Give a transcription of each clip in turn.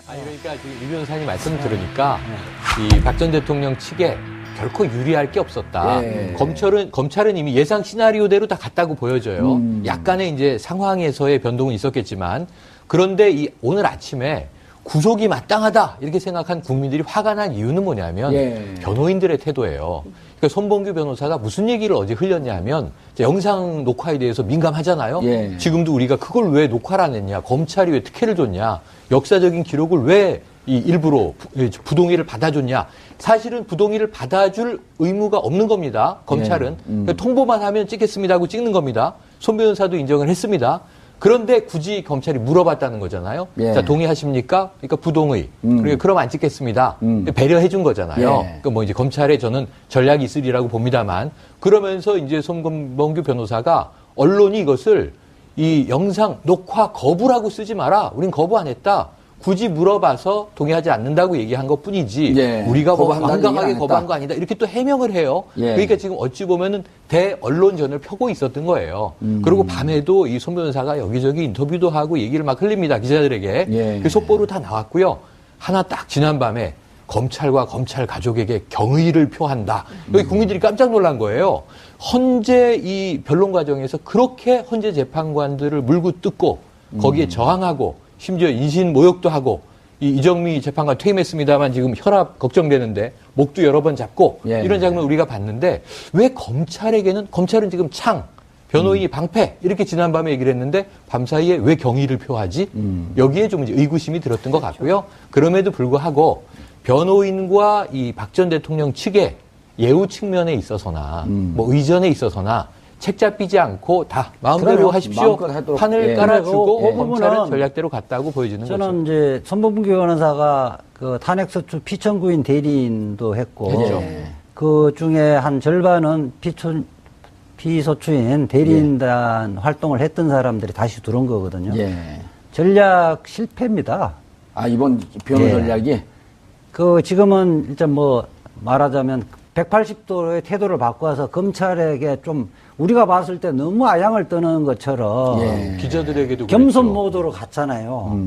아니, 그러니까 지금 이 변호사님 말씀 들으니까 이 박 전 대통령 측에 결코 유리할 게 없었다. 예. 검찰은 이미 예상 시나리오대로 다 갔다고 보여져요. 약간의 이제 상황에서의 변동은 있었겠지만 그런데 오늘 아침에 구속이 마땅하다 이렇게 생각한 국민들이 화가 난 이유는 뭐냐면 변호인들의 태도예요. 그러니까 손봉규 변호사가 무슨 얘기를 어제 흘렸냐면 영상 녹화에 대해서 민감하잖아요. 지금도 우리가 그걸 왜 녹화를 안 했냐, 검찰이 왜 특혜를 줬냐, 역사적인 기록을 왜 일부러 부동의를 받아줬냐. 사실은 부동의를 받아줄 의무가 없는 겁니다. 검찰은. 그러니까 통보만 하면 찍겠습니다 하고 찍는 겁니다. 손 변호사도 인정을 했습니다. 그런데 굳이 검찰이 물어봤다는 거잖아요. 자, 동의하십니까? 그러니까 부동의. 그리고 그럼 안 찍겠습니다. 배려해 준 거잖아요. 그러니까 뭐 이제 검찰에 저는 전략이 있으리라고 봅니다만 그러면서 이제 손봉규 변호사가 언론이 이것을 이 영상 녹화 거부라고 쓰지 마라. 우린 거부 안 했다. 굳이 물어봐서 동의하지 않는다고 얘기한 것 뿐이지 우리가 완강하게 거부한 거 아니다. 이렇게 또 해명을 해요. 그러니까 지금 어찌 보면은 대언론전을 펴고 있었던 거예요. 그리고 밤에도 이 손 변호사가 여기저기 인터뷰도 하고 얘기를 막 흘립니다. 기자들에게. 그 속보로 다 나왔고요. 하나 딱 지난밤에 검찰과 검찰 가족에게 경의를 표한다. 여기 국민들이 깜짝 놀란 거예요. 헌재 이 변론 과정에서 그렇게 헌재 재판관들을 물고 뜯고 거기에 저항하고 심지어 인신 모욕도 하고 이정미 재판관 퇴임했습니다만 지금 혈압 걱정되는데 목도 여러 번 잡고 이런 장면 우리가 봤는데 왜 검찰은 지금 창 변호인이 방패 이렇게 지난밤에 얘기를 했는데 밤사이에 왜 경의를 표하지? 여기에 좀 이제 의구심이 들었던 것 같고요. 그럼에도 불구하고 변호인과 이 박 전 대통령 측의 예우 측면에 있어서나 뭐 의전에 있어서나 책 잡히지 않고 다 마음대로 하십시오. 판을 깔아주고 검찰은 전략대로 갔다고 보여지는 거죠. 저는 이제 손봉규 변호사가 그 탄핵소추 피청구인 대리인도 했고 그 중에 한 절반은 피소추인 대리인단 활동을 했던 사람들이 다시 들어온 거거든요. 전략 실패입니다. 아, 이번 변호 전략이? 그 지금은 일단 뭐 말하자면 180도의 태도를 바꿔서 검찰에게 좀 우리가 봤을 때 너무 아양을 떠는 것처럼 기자들에게도 겸손 모드로 갔잖아요.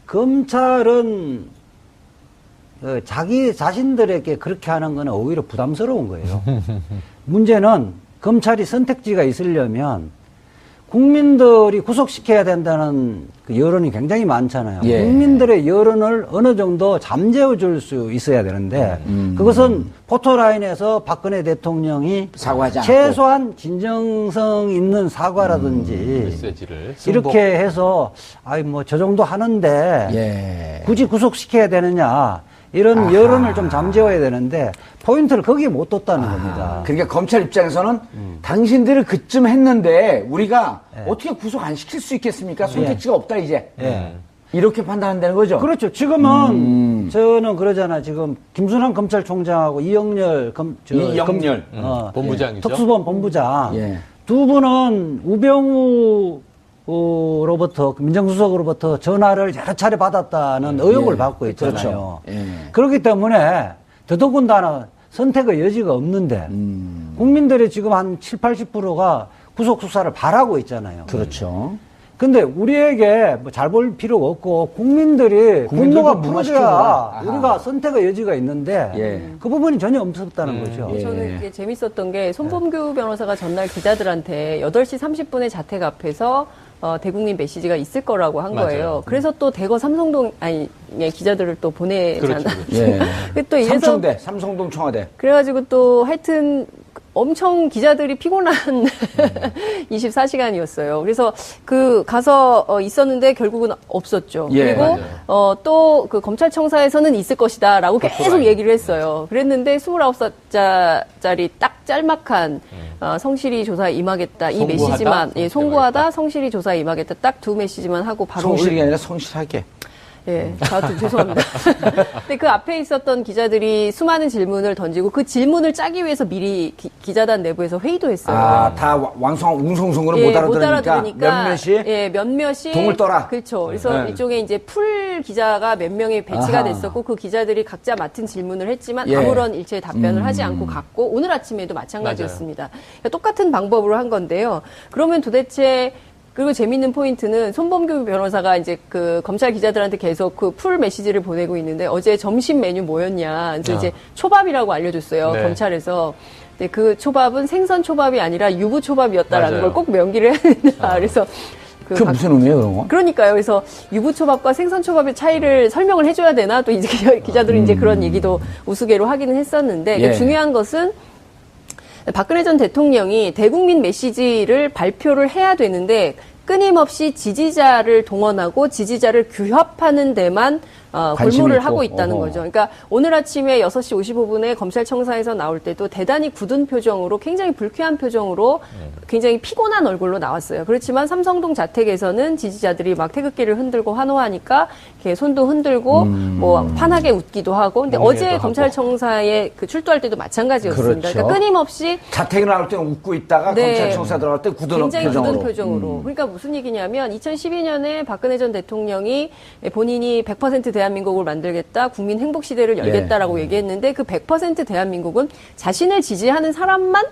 검찰은 자기 자신들에게 그렇게 하는 거는 오히려 부담스러운 거예요. 문제는 검찰이 선택지가 있으려면 국민들이 구속시켜야 된다는 그 여론이 굉장히 많잖아요. 국민들의 여론을 어느 정도 잠재워 줄 수 있어야 되는데 그것은 포토라인에서 박근혜 대통령이 최소한 진정성 있는 사과라든지 메시지를 이렇게 해서 아이 뭐 저 정도 하는데 굳이 구속시켜야 되느냐 이런 여론을 좀 잠재워야 되는데 포인트를 거기에 못 뒀다는 겁니다. 그러니까 검찰 입장에서는 당신들을 그쯤 했는데 우리가 어떻게 구속 안 시킬 수 있겠습니까? 선택지가 없다 이제. 이렇게 판단한다는 거죠? 그렇죠. 지금은 저는 그러잖아요. 지금 김순환 검찰총장하고 이영렬 본부장이죠. 특수본 본부장 두 분은 우병우 로부터 민정수석으로부터 전화를 여러 차례 받았다는 의혹을 받고 있잖아요. 그렇기 때문에 더더군다나 선택의 여지가 없는데 국민들이 지금 한 70~80%가 구속 수사를 바라고 있잖아요. 그렇죠. 근데 우리에게 뭐 잘 볼 필요가 없고 국민들이 분노가 풀어져야 우리가 선택의 여지가 있는데 그 부분이 전혀 없었다는 거죠. 저는 이게 재밌었던 게 손범규 변호사가 전날 기자들한테 8시 30분에 자택 앞에서 대국민 메시지가 있을 거라고 한 거예요. 그래서 또 대거 기자들을 또 보내잖아요. 또 이래서 삼성동 청와대. 그래가지고 또 하여튼 엄청 기자들이 피곤한 24시간이었어요. 그래서 가서 있었는데 결국은 없었죠. 그리고 또 그 검찰청사에서는 있을 것이다라고 계속 얘기를 했어요. 그랬는데 29자짜리 딱 짤막한 성실히 조사에 임하겠다 이 메시지만 송구하다 성실히 조사에 임하겠다 딱 두 메시지만 하고 바로 성실이 아니라 성실하게. 저도 죄송합니다. 근데 그 앞에 있었던 기자들이 수많은 질문을 던지고 그 질문을 짜기 위해서 미리 기자단 내부에서 회의도 했어요. 다 웅성웅성으로 못 알아들으니까 몇몇이 동을 떠라. 그렇죠. 그래서 일종의 이제 풀 기자가 몇 명이 배치가 됐었고 그 기자들이 각자 맡은 질문을 했지만 아무런 일체의 답변을 하지 않고 갔고 오늘 아침에도 마찬가지였습니다. 그러니까 똑같은 방법으로 한 건데요. 그러면 도대체 그리고 재밌는 포인트는 손범규 변호사가 이제 그 검찰 기자들한테 계속 그 풀 메시지를 보내고 있는데 어제 점심 메뉴 뭐였냐. 그래서 이제 초밥이라고 알려줬어요. 네. 검찰에서. 근데 그 초밥은 생선 초밥이 아니라 유부 초밥이었다라는 맞아요. 걸 꼭 명기를 해야 된다. 그래서 그게 무슨 의미예요, 그런 거? 그러니까요. 그래서 유부초밥과 생선초밥의 차이를 설명을 해줘야 되나? 또 이제 기자들은 이제 그런 얘기도 우스개로 하기는 했었는데 예. 중요한 것은 박근혜 전 대통령이 대국민 메시지를 발표를 해야 되는데 끊임없이 지지자를 동원하고 지지자를 규합하는 데만 관심이 골몰을 있고. 하고 있다는 어허. 거죠. 그러니까 오늘 아침에 6시 55분에 검찰청사에서 나올 때도 대단히 굳은 표정으로 굉장히 불쾌한 표정으로 굉장히 피곤한 얼굴로 나왔어요. 그렇지만 삼성동 자택에서는 지지자들이 막 태극기를 흔들고 환호하니까 이렇게 손도 흔들고 뭐 환하게 웃기도 하고 근데 어제 하고. 검찰청사에 그 출두할 때도 마찬가지였습니다. 그렇죠. 그러니까 끊임없이 자택에 나올 때는 웃고 있다가 네. 검찰청사 들어갈 때 굳은 굉장히 표정으로. 굳은 표정으로. 그러니까 무슨 얘기냐면 2012년에 박근혜 전 대통령이 본인이 100% 대한민국을 만들겠다, 국민 행복 시대를 열겠다라고 얘기했는데 그 100% 대한민국은 자신을 지지하는 사람만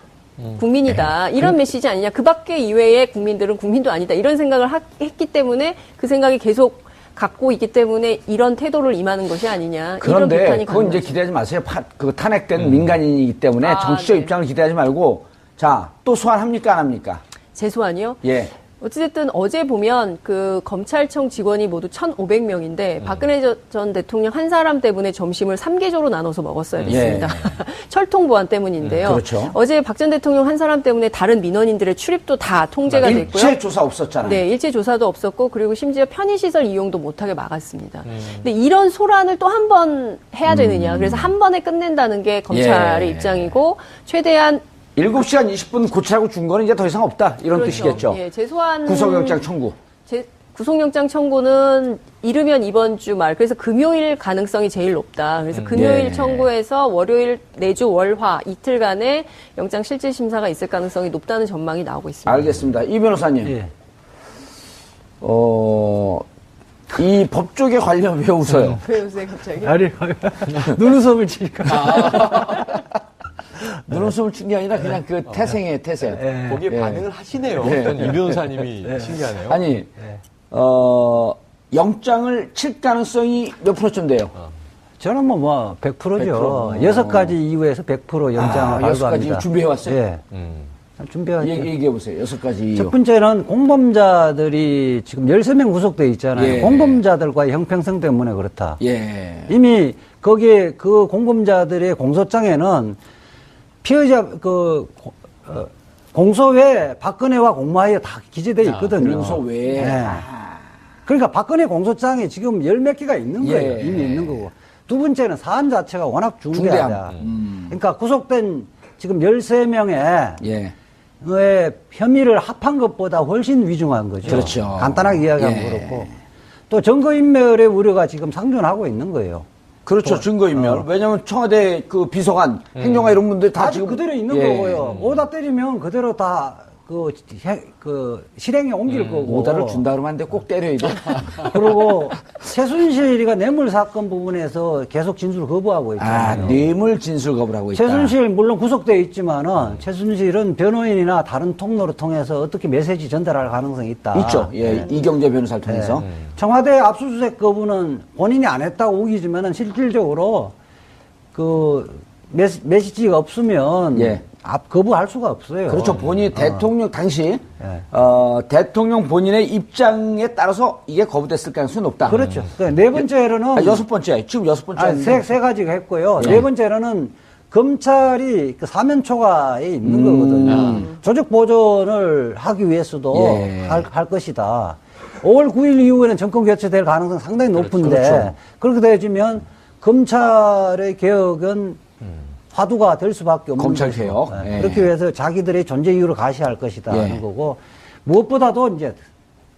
국민이다. 이런 메시지 아니냐. 그 밖에 이외의 국민들은 국민도 아니다. 이런 생각을 했기 때문에 그 생각이 계속 갖고 있기 때문에 이런 태도를 임하는 것이 아니냐. 이런 그런데 비판이 그건 이제 가능하죠. 기대하지 마세요. 그 탄핵된 민간인이기 때문에 아, 정치적 네. 입장을 기대하지 말고 자, 또 소환합니까 안 합니까? 재소환이요? 예. 어찌됐든 어제 보면 그 검찰청 직원이 모두 1,500명인데 박근혜 전 대통령 한 사람 때문에 점심을 3개조로 나눠서 먹었어야 됐습니다. 철통 보안 때문인데요. 그렇죠. 어제 박 전 대통령 한 사람 때문에 다른 민원인들의 출입도 다 통제가 됐고요. 일체 조사 없었잖아요. 네, 일체 조사도 없었고 그리고 심지어 편의시설 이용도 못하게 막았습니다. 근데 이런 소란을 또 한 번 해야 되느냐. 그래서 한 번에 끝낸다는 게 검찰의 예. 입장이고 최대한 7시간 20분 고치라고 준 거는 이제 더 이상 없다. 이런 그렇죠. 뜻이겠죠. 예, 재소환 구속영장 청구. 구속영장 청구는 이르면 이번 주 말, 그래서 금요일 가능성이 제일 높다. 그래서 금요일 예. 청구해서 월요일, 내주, 월화 이틀간의 영장 실질 심사가 있을 가능성이 높다는 전망이 나오고 있습니다. 알겠습니다. 이 변호사님. 예. 이 법조계 관련 왜 웃어요? 왜 요새 갑자기? 아니, 눈웃음을 치니까. 눈웃음을 친 게 아니라 그냥 그 태생이에요, 태생. 거기에 예. 반응을 하시네요. 예. 어떤 이 변호사님이 신기하네요. 아니, 영장을 칠 가능성이 몇 프로쯤 돼요? 저는 뭐 100%죠. 100%. 6가지 이유에서 100% 영장을 6가지 발부합니다. 준비해왔어요? 예. 준비해왔죠. 얘기해보세요. 6가지 첫 이유. 번째는 공범자들이 지금 13명 구속돼 있잖아요. 예. 공범자들과의 형평성 때문에 그렇다. 예. 이미 거기에 그 공범자들의 공소장에는 피해자 공소외 박근혜와 공모하여 다 기재돼 있거든요. 공소외. 예. 그러니까 박근혜 공소장에 지금 열 몇 개가 있는 거예요. 예. 이미 있는 거고. 두 번째는 사안 자체가 워낙 중대하다. 그러니까 구속된 지금 13명의 예. 혐의를 합한 것보다 훨씬 위중한 거죠. 그렇죠. 간단하게 이야기하면 예. 그렇고. 또 증거인멸의 우려가 지금 상존하고 있는 거예요. 그렇죠. 증거인멸. 왜냐면 청와대 그 비서관, 행정관 이런 분들 다 아직 지금. 그대로 있는 예. 거고요. 오다 때리면 그대로 다 실행에 옮길 거고. 오다를 준다 그러면 안 돼. 꼭 때려야 돼. 그리고 최순실이가 뇌물 사건 부분에서 계속 진술 거부하고 아, 있잖아요. 뇌물 진술 거부를 하고 있다. 최순실 물론 구속돼 있지만은 최순실은 변호인이나 다른 통로를 통해서 어떻게 메시지 전달할 가능성이 있다. 있죠. 예. 이경재 변호사를 통해서. 청와대 압수수색 거부는 본인이 안 했다고 우기지만은 실질적으로 그 메시지가 없으면 예. 거부할 수가 없어요. 그렇죠. 본인이 대통령 당시 예. 대통령 본인의 입장에 따라서 이게 거부됐을 가능성이 높다. 그렇죠. 네 번째로는 6번째. 지금 6번째. 세 가지가 했고요. 예. 네 번째로는 검찰이 그 사면 초과에 있는 거거든요. 조직 보존을 하기 위해서도 예. 할 것이다. 5월 9일 이후에는 정권 교체될 가능성이 상당히 높은데 그렇죠. 그렇게 되어지면 검찰의 개혁은 화두가 될 수밖에 없는 검찰 것이고. 개혁. 네. 예. 그렇게 위해서 자기들의 존재 이유를 가시할 것이다 예. 하는 거고 무엇보다도 이제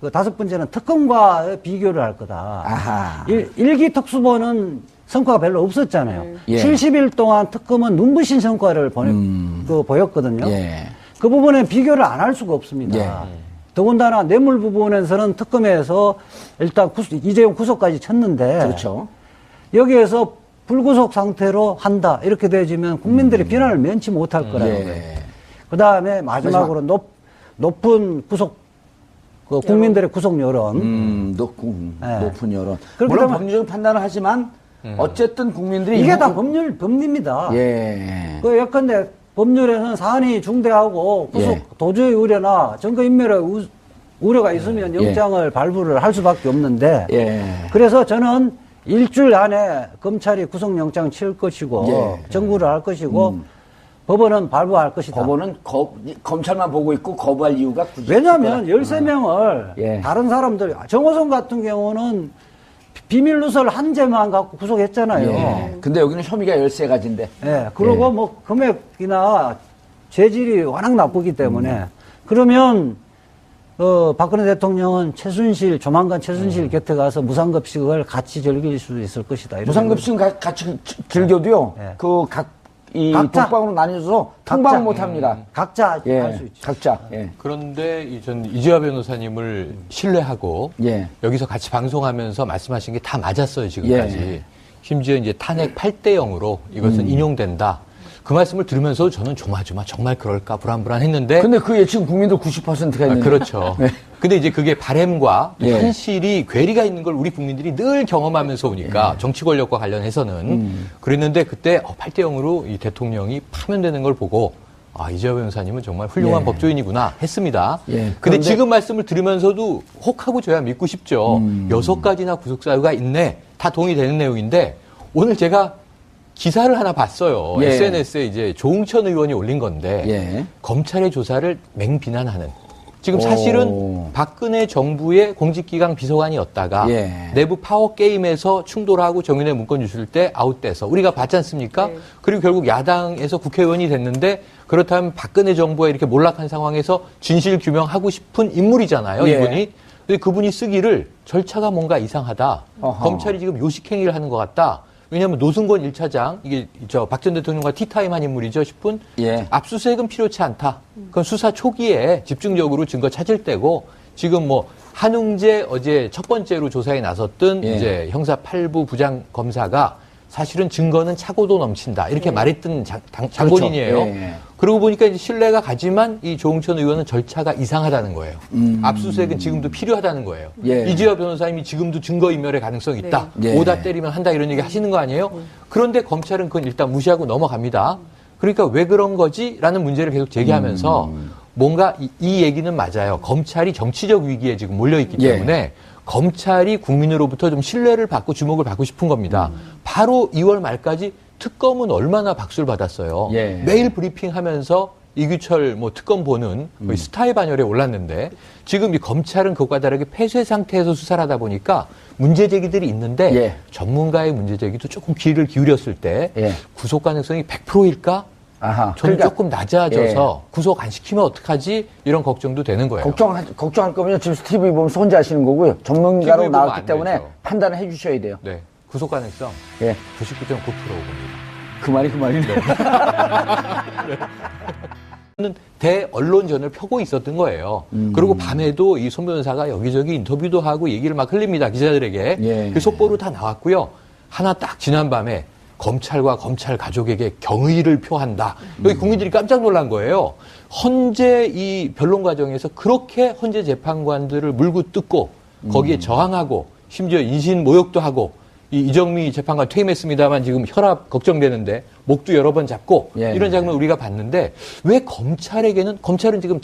그 다섯 번째는 특검과 비교를 할 거다. 아하. 일기 특수본은 성과가 별로 없었잖아요. 예. 70일 동안 특검은 눈부신 성과를 보였거든요. 예. 그 부분에 비교를 안 할 수가 없습니다. 예. 더군다나 뇌물 부분에서는 특검에서 일단 이재용 구속까지 쳤는데 그렇죠. 여기에서 불구속 상태로 한다 이렇게 되어지면 국민들의 비난을 면치 못할 거라는 예. 거예요. 그 다음에 마지막으로 높은 구속 그 국민들의 구속 여론. 높은 여론. 그렇기 물론 때문에- 법률적인 판단을 하지만 어쨌든 국민들이 이게 다 법리입니다. 예. 그 예컨대 법률에서는 사안이 중대하고 구속 예. 도주의 우려나 증거인멸의 우려가 있으면 영장을 발부를 할 수밖에 없는데 예. 그래서 저는 일주일 안에 검찰이 구속영장 치울 것이고 예. 정부를 할 것이고 법원은 발부할 것이다. 법원은 검찰만 보고 있고 거부할 이유가 굳이 왜냐하면 없을 거다. 13명을 예. 다른 사람들, 정호성 같은 경우는 비밀 누설 한 죄만 갖고 구속했잖아요. 예. 근데 여기는 혐의가 13가지인데. 예. 그리고 예. 뭐 금액이나 재질이 워낙 나쁘기 때문에 그러면 박근혜 대통령은 조만간 최순실 곁에 가서 무상급식을 같이 즐길 수 있을 것이다. 이런 무상급식은 같이 즐겨도요. 예. 이 각자. 독방으로 나뉘어서 통방을 못 합니다. 각자 예. 할 수 있죠. 각자. 예. 그런데 전 이재화 변호사님을 신뢰하고 예. 여기서 같이 방송하면서 말씀하신 게 다 맞았어요, 지금까지. 예. 심지어 이제 탄핵 8대 0으로 이것은 인용된다. 그 말씀을 들으면서 저는 조마조마 정말 그럴까 불안불안했는데. 근데 그 예측은 국민들 90%가 있는. 그렇죠. 네. 근데 이제 그게 바램과 또 예. 현실이 괴리가 있는 걸 우리 국민들이 늘 경험하면서 오니까 정치 권력과 관련해서는 그랬는데 그때 8대 0으로 이 대통령이 파면되는 걸 보고 이재화 변호사님은 정말 훌륭한 예. 법조인이구나 했습니다. 예. 근데 그런데- 지금 말씀을 들으면서도 혹하고 저야 믿고 싶죠. 6가지나 구속사유가 있네. 다 동의되는 내용인데 오늘 제가 기사를 하나 봤어요. 예. SNS에 이제 조응천 의원이 올린 건데 예. 검찰의 조사를 맹비난하는. 지금 오. 사실은 박근혜 정부의 공직기강 비서관이었다가 예. 내부 파워 게임에서 충돌하고 정윤회 문건 주실 때 아웃돼서 우리가 봤지 않습니까? 네. 그리고 결국 야당에서 국회의원이 됐는데 그렇다면 박근혜 정부가 이렇게 몰락한 상황에서 진실 규명하고 싶은 인물이잖아요, 예. 이분이. 근데 그분이 쓰기를 절차가 뭔가 이상하다. 어허. 검찰이 지금 요식행위를 하는 것 같다. 왜냐하면 노승권 1차장, 이게 박 전 대통령과 티타임 한 인물이죠 싶은 예. 압수수색은 필요치 않다. 그건 수사 초기에 집중적으로 증거 찾을 때고 지금 뭐 한웅재 어제 첫 번째로 조사에 나섰던 예. 이제 형사 8부 부장 검사가 사실은 증거는 차고도 넘친다. 이렇게 말했던 장본인이에요. 그렇죠. 예. 그러고 보니까 이제 신뢰가 가지만 이 조응천 의원은 절차가 이상하다는 거예요. 압수수색은 지금도 필요하다는 거예요. 예. 이재화 변호사님이 지금도 증거인멸의 가능성이 있다. 네. 예. 오다 때리면 한다 이런 얘기 하시는 거 아니에요? 그런데 검찰은 그건 일단 무시하고 넘어갑니다. 그러니까 왜 그런 거지? 라는 문제를 계속 제기하면서 뭔가 이 얘기는 맞아요. 검찰이 정치적 위기에 지금 몰려있기 예. 때문에 검찰이 국민으로부터 좀 신뢰를 받고 주목을 받고 싶은 겁니다. 바로 2월 말까지 특검은 얼마나 박수를 받았어요. 예. 매일 브리핑하면서 이규철 뭐 특검 보는 거의 스타의 반열에 올랐는데 지금 이 검찰은 그것과 다르게 폐쇄 상태에서 수사를 하다 보니까 문제 제기들이 있는데 예. 전문가의 문제 제기도 조금 귀를 기울였을 때 예. 구속 가능성이 100%일까? 아하. 저는 그러니까 조금 낮아져서 구속 안 시키면 어떡하지? 이런 걱정도 되는 거예요. 걱정할 거면요. 지금 TV 보면서 혼자 하시는 거고요. 전문가로 TV 보면 나왔기 안 때문에 되죠. 판단을 해 주셔야 돼요. 네. 구속 가능성 예. 99.9% 봅니다. 그 말이네. 는 대언론전을 펴고 있었던 거예요. 그리고 밤에도 이 손 변호사가 여기저기 인터뷰도 하고 얘기를 막 흘립니다. 기자들에게. 예. 그 속보로 다 나왔고요. 하나 딱 지난밤에 검찰과 검찰 가족에게 경의를 표한다. 여기 국민들이 깜짝 놀란 거예요. 헌재 이 변론 과정에서 그렇게 헌재 재판관들을 물고 뜯고 거기에 저항하고 심지어 인신 모욕도 하고 이정미 재판관 퇴임했습니다만 지금 혈압 걱정되는데 목도 여러 번 잡고 예. 이런 장면 우리가 봤는데 왜 검찰은 지금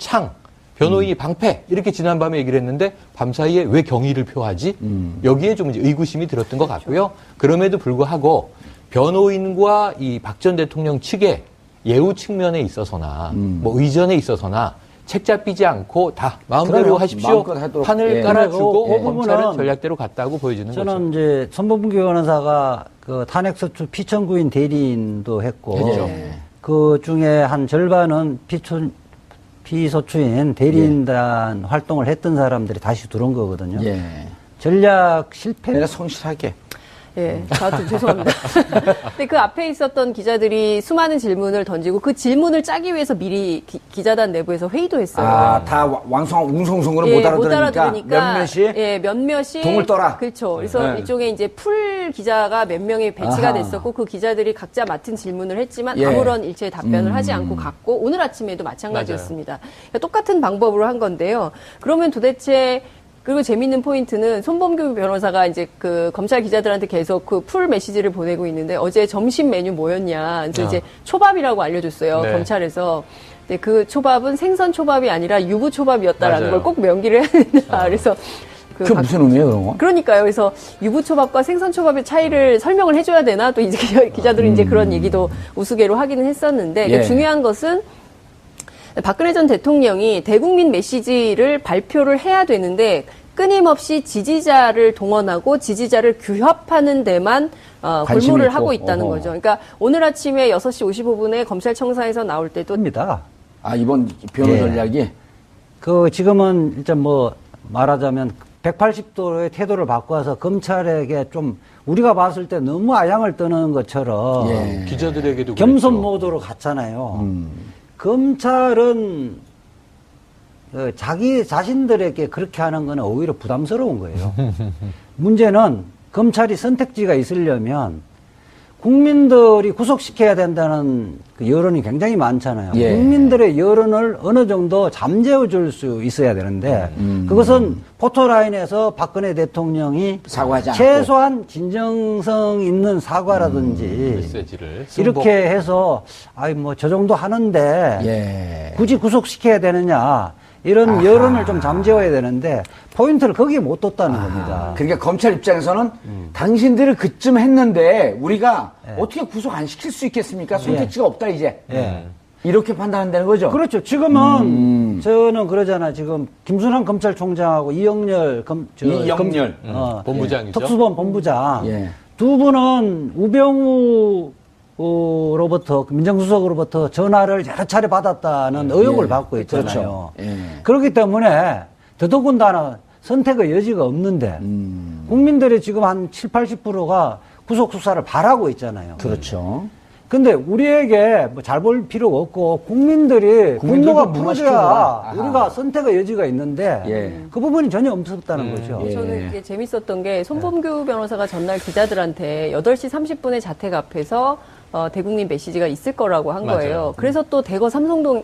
변호인이 방패 이렇게 지난밤에 얘기를 했는데 밤사이에 왜 경의를 표하지? 여기에 좀 이제 의구심이 들었던 것 같고요. 그럼에도 불구하고 변호인과 이 박 전 대통령 측의 예우 측면에 있어서나 뭐 의전에 있어서나 책 잡히지 않고 다 마음대로 그럼요. 하십시오. 마음껏 하도록. 판을 예. 깔아주고 그 검찰은 부분은 전략대로 갔다고 보여지는 거죠. 저는 이제 손범규 변호사가 그 탄핵소추 피청구인 대리인도 했고 했죠. 그 중에 한 절반은 피소추인 대리인단 활동을 했던 사람들이 다시 들어온 거거든요. 예. 전략 실패. 내가 성실하게. 예, 저한테 죄송합니다. 근데 그 앞에 있었던 기자들이 수많은 질문을 던지고 그 질문을 짜기 위해서 미리 기자단 내부에서 회의도 했어요. 아, 다 웅성웅성으로 못 알아들으니까 몇몇이 동을 떠라. 그렇죠. 그래서 일종의 이제 풀 기자가 몇 명이 배치가 됐었고 그 기자들이 각자 맡은 질문을 했지만 아무런 일체의 답변을 하지 않고 갔고 오늘 아침에도 마찬가지였습니다. 그러니까 똑같은 방법으로 한 건데요. 그러면 도대체 그리고 재밌는 포인트는 손범규 변호사가 이제 그 검찰 기자들한테 계속 그 풀 메시지를 보내고 있는데 어제 점심 메뉴 뭐였냐. 그래서 이제 초밥이라고 알려줬어요. 네. 검찰에서. 근데 그 초밥은 생선 초밥이 아니라 유부 초밥이었다라는 맞아요. 걸 꼭 명기를 해야 된다. 그래서 그게 무슨 의미예요, 그런 거? 그러니까요. 그래서 유부초밥과 생선초밥의 차이를 설명을 해줘야 되나? 또 이제 기자들은 이제 그런 얘기도 우스개로 하기는 했었는데 예. 중요한 것은 박근혜 전 대통령이 대국민 메시지를 발표를 해야 되는데 끊임없이 지지자를 동원하고 지지자를 규합하는 데만 골몰을 있고. 하고 있다는 어허. 거죠. 그러니까 오늘 아침에 6시 55분에 검찰청사에서 나올 때도 입니다. 아, 이번 변호 전략이? 그 지금은 일단 뭐 말하자면 180도의 태도를 바꿔서 검찰에게 좀 우리가 봤을 때 너무 아양을 떠는 것처럼 기자들에게도 겸손 그랬죠. 모드로 갔잖아요. 검찰은 자기 자신들에게 그렇게 하는 거는 오히려 부담스러운 거예요. 문제는 검찰이 선택지가 있으려면 국민들이 구속시켜야 된다는 그 여론이 굉장히 많잖아요. 예. 국민들의 여론을 어느 정도 잠재워 줄 수 있어야 되는데 그것은 포토라인에서 박근혜 대통령이 사과하지 않고. 최소한 진정성 있는 사과라든지 메시지를 이렇게 해서 아이 뭐 저 정도 하는데 굳이 구속시켜야 되느냐 이런 여론을 좀 잠재워야 되는데 포인트를 거기에 못 뒀다는 겁니다. 그러니까 검찰 입장에서는 당신들을 그쯤 했는데 우리가 어떻게 구속 안 시킬 수 있겠습니까? 선택지가 없다 이제. 이렇게 판단한다는 거죠. 그렇죠. 지금은 저는 그러잖아. 지금 김순환 검찰총장하고 이영렬 본부장이죠. 특수본 본부장 두 분은 우병우 로부터 민정수석으로부터 전화를 여러 차례 받았다는 의혹을 받고 있잖아요. 그렇죠. 그렇기 때문에 더더군다나 선택의 여지가 없는데 국민들이 지금 한 70, 80%가 구속 수사를 바라고 있잖아요. 그렇죠. 근데 우리에게 뭐 잘 볼 필요가 없고 국민들이 분노가 풀어져야 우리가 선택의 여지가 있는데 그 부분이 전혀 없었다는 거죠. 저는 이게 재밌었던 게 손범규 변호사가 전날 기자들한테 8시 30분에 자택 앞에서 대국민 메시지가 있을 거라고 한 거예요. 그래서 또 대거 삼성동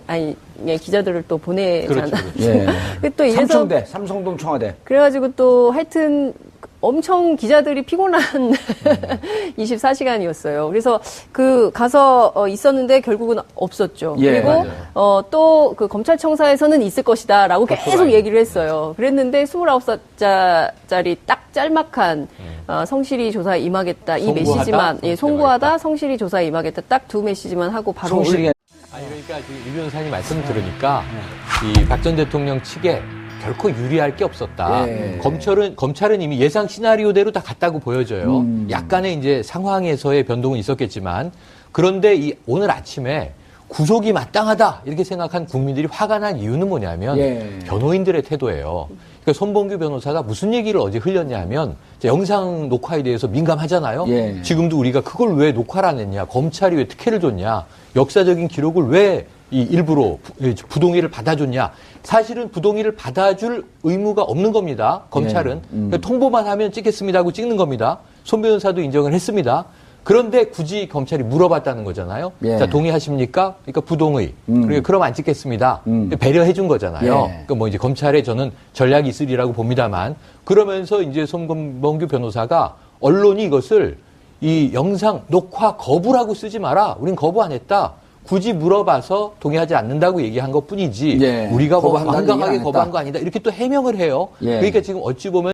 기자들을 또 보내잖아요. 그렇죠. 또 이래서 삼성동 청와대. 그래가지고 또 하여튼 엄청 기자들이 피곤한 24시간이었어요. 그래서 그 가서 있었는데 결국은 없었죠. 그리고 또 그 검찰청사에서는 있을 것이다라고 계속 얘기를 했어요. 그랬는데 29자짜리 딱 짤막한 성실히 조사에 임하겠다 이 메시지만 송구하다 성실히 조사에 임하겠다 딱 두 메시지만 하고 바로 그러니까 지금 이 변호사님 말씀 들으니까 이 박 전 대통령 측에 결코 유리할 게 없었다. 검찰은 이미 예상 시나리오대로 다 갔다고 보여져요. 약간의 이제 상황에서의 변동은 있었겠지만 그런데 오늘 아침에 구속이 마땅하다 이렇게 생각한 국민들이 화가 난 이유는 뭐냐면 변호인들의 태도예요. 그러니까 손범규 변호사가 무슨 얘기를 어제 흘렸냐 하면 영상 녹화에 대해서 민감하잖아요. 지금도 우리가 그걸 왜 녹화를 안 했냐. 검찰이 왜 특혜를 줬냐. 역사적인 기록을 왜 일부러 부동의를 받아줬냐. 사실은 부동의를 받아줄 의무가 없는 겁니다. 검찰은. 그러니까 통보만 하면 찍겠습니다 하고 찍는 겁니다. 손 변호사도 인정을 했습니다. 그런데 굳이 검찰이 물어봤다는 거잖아요. 자, 동의하십니까? 그러니까 부동의. 그러니까 그럼 안 찍겠습니다. 배려해 준 거잖아요. 그러니까 뭐 이제 검찰에 저는 전략이 있으리라고 봅니다만 그러면서 이제 손범규 변호사가 언론이 이것을 이 영상 녹화 거부라고 쓰지 마라. 우린 거부 안 했다. 굳이 물어봐서 동의하지 않는다고 얘기한 것 뿐이지 우리가 뭐 완강하게 거부한 거 아니다. 이렇게 또 해명을 해요. 그러니까 지금 어찌 보면